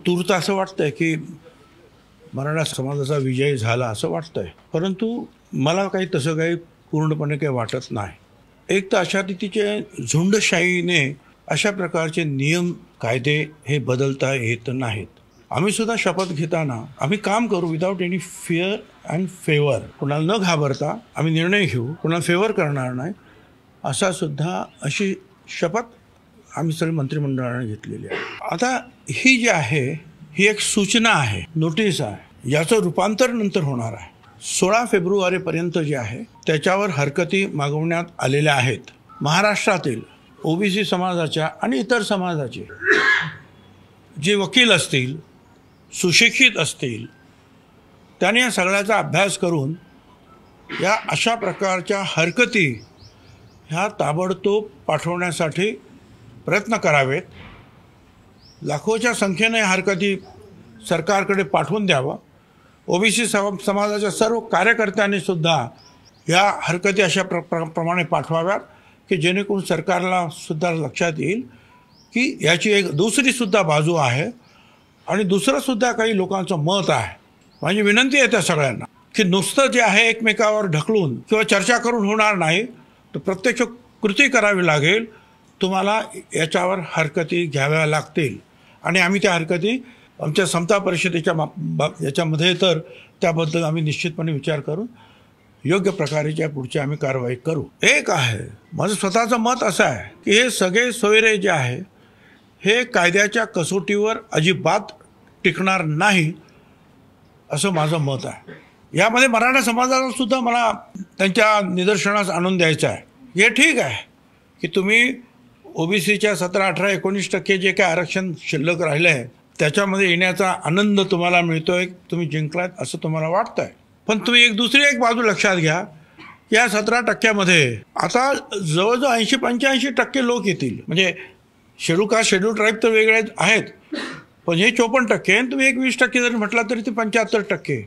तूर्त असं वाटतंय की मराठा समाजाचा विजय झाला असं वाटतंय, परंतु मला काही तसं काही पूर्णपणे काही वाटत नाही. एक तर अशा रीतीचे झुंडशाहीने अशा प्रकारचे नियम कायदे हे बदलता येत नाहीत. आम्ही सुद्धा शपथ घेताना आम्ही काम करू without any fear and favour. कोणाला न घाबरता आम्ही निर्णय घेऊ, कोणाला फेवर करणार नाही अशी शपथ आम्ही सगळे मंत्रिमंडळाने घेतलेली आहे. आता ही जी आहे ही एक सूचना आहे, नोटीस आहे, याचं रूपांतर नंतर होणार आहे. 16 फेब्रुवारीपर्यंत जे आहे त्याच्यावर हरकती मागवण्यात आलेल्या आहेत. महाराष्ट्रातील ओबीसी समाजाच्या आणि इतर समाजाचे जे वकील असतील, सुशिक्षित असतील, त्याने या सगळ्याचा अभ्यास करून या अशा प्रकारच्या हरकती ह्या ताबडतोब पाठवण्यासाठी प्रयत्न करावेत. लाखोच्या संख्येने हरकती सरकारकडे पाठवून द्यावं. ओबीसी समाजाच्या सर्व कार्यकर्त्यांनी सुद्धा या हरकती अशा प्रमाणे पाठवाव्यात की जेणेकरून सरकारला सुद्धा लक्षात येईल की याची एक दुसरीसुद्धा बाजू आहे आणि दुसरंसुद्धा काही लोकांचं मत आहे. माझी विनंती आहे त्या सगळ्यांना की नुसतं जे आहे एकमेकावर ढकलून किंवा चर्चा करून होणार नाही, तर प्रत्यक्ष कृती करावी लागेल. तुम्हाला याच्यावर हरकती घ्याव्या लागतील आणि आम्ही त्या हरकती आमच्या समता परिषदेच्या याच्यामध्ये तर त्याबद्दल आम्ही निश्चितपणे विचार करून योग्य प्रकारेच्या पुढची आम्ही कारवाई करू. एक आहे माझं स्वतःचं मत असं आहे की हे सगळे सोयरे जे आहे हे कायद्याच्या कसोटीवर अजिबात टिकणार नाही असं माझं मत आहे. यामध्ये मराठा समाजाला सुद्धा मला त्यांच्या निदर्शनास आणून द्यायचं आहे. हे ठीक आहे की तुम्ही ओबीसीच्या 17, 18, 19% जे काय आरक्षण शिल्लक राहिलं आहे त्याच्यामध्ये येण्याचा आनंद तुम्हाला मिळतोय, तुम्ही जिंकलात असं तुम्हाला वाटतंय. पण तुम्ही दुसरी एक बाजू लक्षात घ्या, या 17% आता जवळजवळ 80-85% लोक येतील. म्हणजे शेड्यूल कास्ट, शेड्यूल ट्राईब तर वेगळे आहेत, पण हे 54% आणि तुम्ही 20% जरी म्हटला तरी ते 75%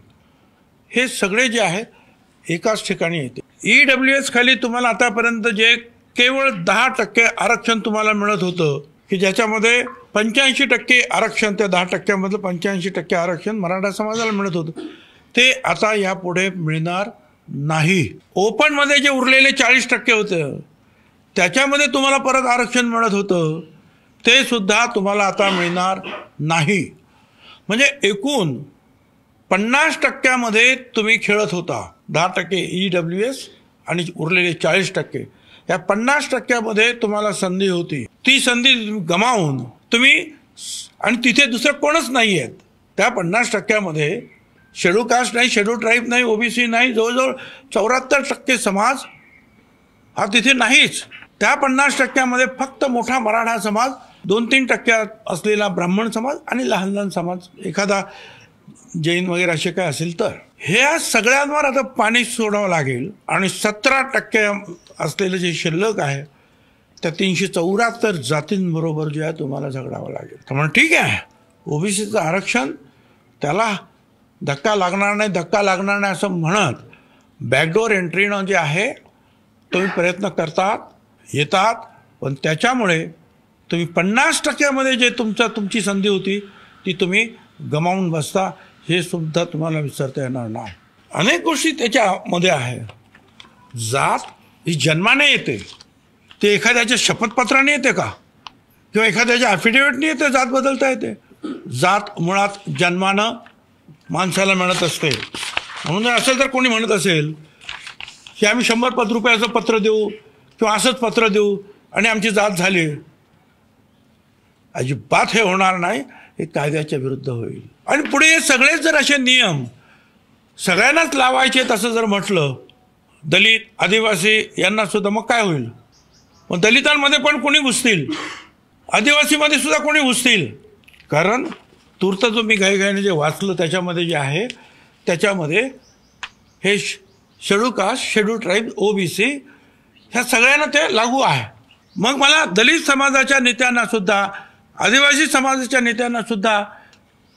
हे सगळे जे आहेत एकाच ठिकाणी येते. EWS खाली तुम्हाला आतापर्यंत जे केवळ 10% आरक्षण तुम्हाला मिळत होतं की ज्याच्यामध्ये 85% आरक्षण, त्या 10%मधलं 85% आरक्षण मराठा समाजाला मिळत होतं, ते आता यापुढे मिळणार नाही. ओपनमध्ये जे उरलेले 40% होतं त्याच्यामध्ये तुम्हाला परत आरक्षण मिळत होतं, ते सुद्धा तुम्हाला आता मिळणार नाही. म्हणजे एकूण 50% तुम्ही खेळत होता. 10% EWS आणि उरलेले 40%, या 50% तुम्हाला संधी होती. ती संधी गमावून तुम्ही, आणि तिथे दुसरं कोणच नाही आहेत. त्या 50% शेड्यूल कास्ट नाही, शेड्यूल ट्राईब नाही, ओबीसी नाही, जवळजवळ 74% समाज हा तिथे नाहीच. त्या 50% फक्त मोठा मराठा समाज, 2-3% असलेला ब्राह्मण समाज आणि लहान लहान समाज, एखादा जैन वगैरे असे काय असेल तर, ह्या सगळ्यांवर आता पाणी सोडावं लागेल. आणि 17% असलेलं जे शिल्लक आहे त्या 374 जातींबरोबर जे आहे तुम्हाला झगडावं लागेल. तर ठीक आहे, ओबीसीचं आरक्षण त्याला धक्का लागणार नाही असं म्हणत बॅकडोर एंट्रीनं जे आहे तुम्ही प्रयत्न करतात, येतात, पण त्याच्यामुळे तुम्ही 50% जे तुमची संधी होती ती तुम्ही गमावून बसता, हे सुद्धा तुम्हाला विसरता येणार नाही. अनेक गोष्टी त्याच्यामध्ये आहे. जात ही जन्माने येते, ते एखाद्याच्या शपथपत्राने येते का, किंवा एखाद्याच्या ॲफिडेविटने येते जात बदलता येते. जात मुळात जन्मानं माणसाला मिळत असते. म्हणून असं जर कोणी म्हणत असेल की आम्ही 100 रुपयाचं पत्र देऊ किंवा असंच पत्र देऊ आणि आमची जात झाली, अजिबात हे होणार नाही. हे कायद्याच्या विरुद्ध होईल. आणि पुढे हे सगळेच जर असे नियम सगळ्यांनाच लावायचे तसं जर म्हटलं, दलित, आदिवासी यांना सुद्धा, मग काय होईल? मग दलितांमध्ये पण कोणी घुसतील, आदिवासीमध्ये सुद्धा कोणी घुसतील. कारण तूर्त जो मी घाईघाईने जे वाचलं त्याच्यामध्ये जे आहे त्याच्यामध्ये हे schedule caste, schedule tribe, OBC ह्या सगळ्यांना ते लागू आहे. मग मला दलित समाजाच्या नेत्यांना सुद्धा, आदिवासी समाजाच्या नेत्यांना सुद्धा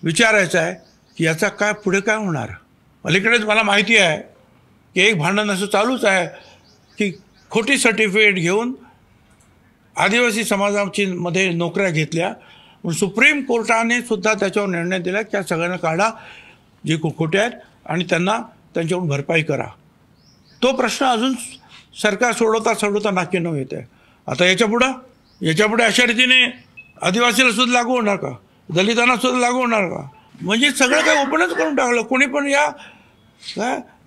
विचारायचं आहे की याचा काय पुढे काय होणार. अलीकडेच मला माहिती आहे की एक भांडण असं चालूच आहे की खोटी सर्टिफिकेट घेऊन आदिवासी समाजाची मध्ये नोकऱ्या घेतल्या. पण सुप्रीम कोर्टाने सुद्धा त्याच्यावर निर्णय दिला की या सगळ्यांना काढा जे खोटे आहेत आणि त्यांना त्यांच्याकडून भरपाई करा. तो प्रश्न अजून सरकार सोडवता नाकी न येत आहे. आता याच्यापुढे अशा रीतीने आदिवासीला सुद्धा लागू होणार का, दलितांना सुद्धा लागू होणार का? म्हणजे सगळं काही ओपनच करून टाकलं. कोणी पण या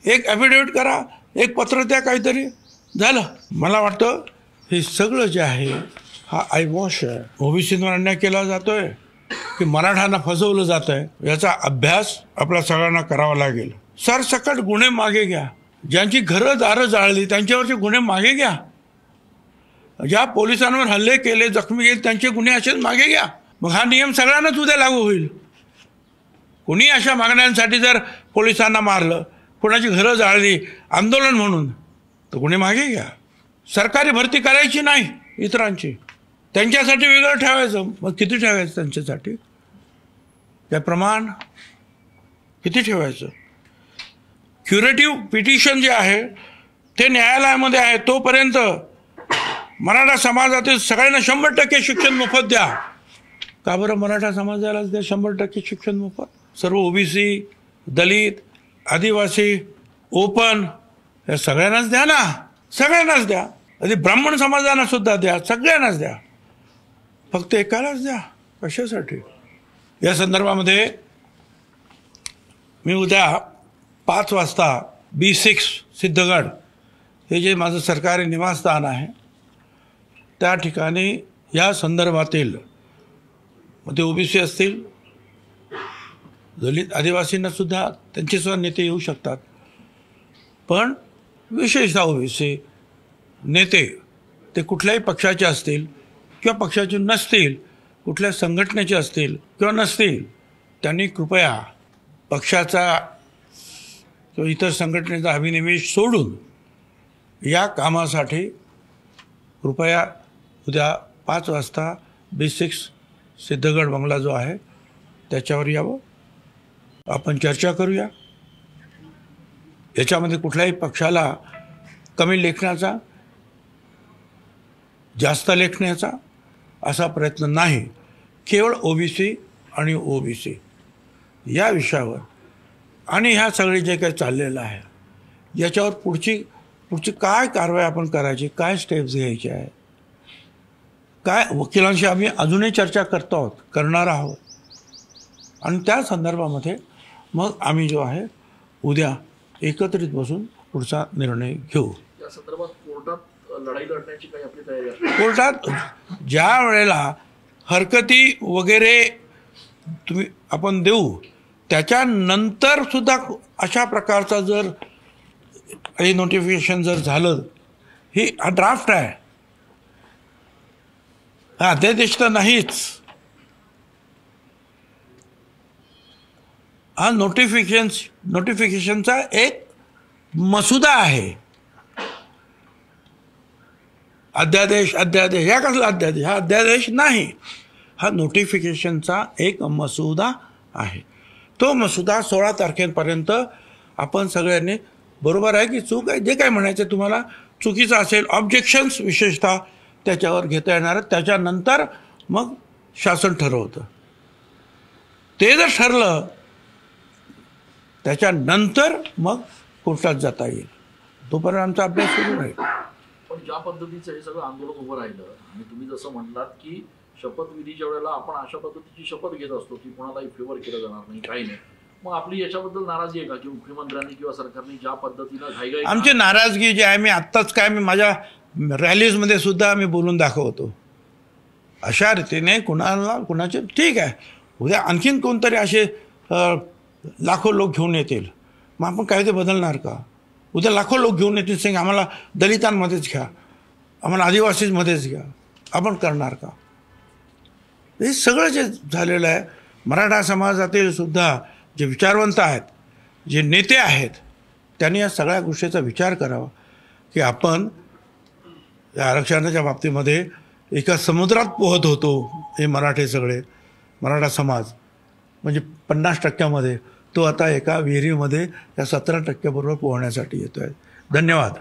एक ॲफिडेविट करा, एक पत्र द्या, काहीतरी झालं. मला वाटतं हे सगळं जे आहे हा आयवॉश आहे. ओबीसीवर अन्याय केला जातोय की मराठ्यांना फसवलं जात आहे, याचा अभ्यास आपल्या सगळ्यांना करावा लागेल. सरसकट गुन्हे मागे घ्या. ज्यांची घरं दारं जाळली त्यांच्यावरचे गुन्हे मागे घ्या. ज्या पोलिसांवर हल्ले केले, जखमी केले, त्यांचे गुन्हे असेच मागे घ्या. मग हा नियम सगळ्यांनाच उद्या लागू होईल. कोणी अशा मागण्यांसाठी जर पोलिसांना मारलं, कोणाची घरं जाळली आंदोलन म्हणून, तर गुन्हे मागे घ्या. सरकारी भरती करायची नाही इतरांची, त्यांच्यासाठी वेगळं ठेवायचं. मग किती ठेवायचं त्यांच्यासाठी? त्या प्रमाण किती ठेवायचं? क्युरेटिव्ह पिटिशन जे आहे ते न्यायालयामध्ये आहे. तोपर्यंत मराठा समाजातील सगळ्यांना 100% शिक्षण मोफत द्या. का बरं मराठा समाजालाच द्या 100% शिक्षण मोफत? सर्व ओबीसी, दलित, आदिवासी, ओपन या सगळ्यांनाच द्या ना, सगळ्यांनाच द्या. आधी ब्राह्मण समाजाला सुद्धा द्या, सगळ्यांनाच द्या. फक्त एकालाच द्या कशासाठी? या संदर्भामध्ये मी उद्या 5 वाजता B6 सिद्धगड हे जे माझं सरकारी निवासस्थान आहे त्या ठिकाणी या संदर्भातील ते ओबीसी असतील, दलित आदिवासींना सुद्धा त्यांचे सुद्धा नेते येऊ शकतात. पण विशेषतः ओबीसी नेते ते कुठल्याही पक्षाचे असतील किंवा पक्षाचे नसतील, कुठल्या संघटनेचे असतील किंवा नसतील, त्यांनी कृपया पक्षाचा किंवा इतर संघटनेचा अभिनिवेश सोडून या कामासाठी कृपया उद्या 5 वाजता B6 सिद्धगड बंगला जो आहे त्याच्यावर यावं. आपण चर्चा करूया. याच्यामध्ये कुठल्याही पक्षाला कमी लेखण्याचा, जास्त लेखण्याचा असा प्रयत्न नाही. केवळ ओबीसी आणि ओबीसी या विषयावर आणि ह्या सगळे जे काही चाललेलं आहे याच्यावर पुढची काय कारवाई आपण करायची, काय स्टेप्स घ्यायचे आहे, काय वकिलांशी आम्ही अजूनही चर्चा करणार आहोत. आणि त्या संदर्भामध्ये मग आम्ही जो आहे उद्या एकत्रित बसून पुढचा निर्णय घेऊ. या संदर्भात कोर्टात लढाई लढण्याची काही आपली तयारी आहे? कोर्टात ज्या वेळेला हरकती वगैरे आपण देऊ त्याच्यानंतर सुद्धा अशा प्रकारचा जर काही नोटिफिकेशन जर झालं, हा ड्राफ्ट आहे, हा अध्यादेश तर नाहीच, हा नोटिफिकेशनचा एक मसुदा आहे. अध्यादेश ह्या कसला अध्यादेश? हा अध्यादेश नाही, हा नोटिफिकेशनचा एक मसुदा आहे. तो मसुदा 16 तारखेपर्यंत आपण सगळ्यांनी, बरोबर आहे की चूक आहे, जे काय म्हणायचं तुम्हाला चुकीचं असेल, ऑब्जेक्शन्स विशेषतः त्याच्यावर घेता येणार. त्याच्यानंतर मग शासन ठरवतं. ते जर ठरलं त्याच्यानंतर मग कोर्टात जाता येईल. तोपर्यंत आमचा अभ्यास सुरू राहील. पण ज्या पद्धतीचं हे सगळं आंदोलन उभं राहिलं आणि तुम्ही जसं म्हणलात की शपथविधीच्या वेळेला आपण अशा पद्धतीची शपथ घेत असतो की कोणालाही फेवर केलं जाणार नाही, काही नाही, मग आपली याच्याबद्दल नाराजी आहे का की मुख्यमंत्र्यांनी किंवा सरकारने ज्या पद्धतीनं घाईघाई? आमची नाराजगी जी आहे, मी आत्ताच काय मी माझ्या रॅलीजमध्ये सुद्धा मी बोलून दाखवतो. अशा रीतीने कुणाचे ठीक आहे, उद्या आणखीन कोणतरी असे लाखो लोक घेऊन येतील, मग आपण काय ते बदलणार का? उद्या लाखो लोक घेऊन येतील, सांग आम्हाला दलितांमध्येच घ्या, आम्हाला आदिवासीमध्येच घ्या, आपण करणार का? हे सगळं जे झालेलं आहे, मराठा समाजातील सुद्धा जे विचारवंत आहेत, जे नेते आहेत, त्यांनी या सगळ्या गोष्टीचा विचार करावा की आपण या आरक्षणाच्या बाबतीमध्ये एका समुद्रात पोहत होतो. हे मराठा समाज म्हणजे 50% तो आता एका विहिरीमध्ये या 17% बरोबर पोहण्यासाठी येतो आहे. धन्यवाद.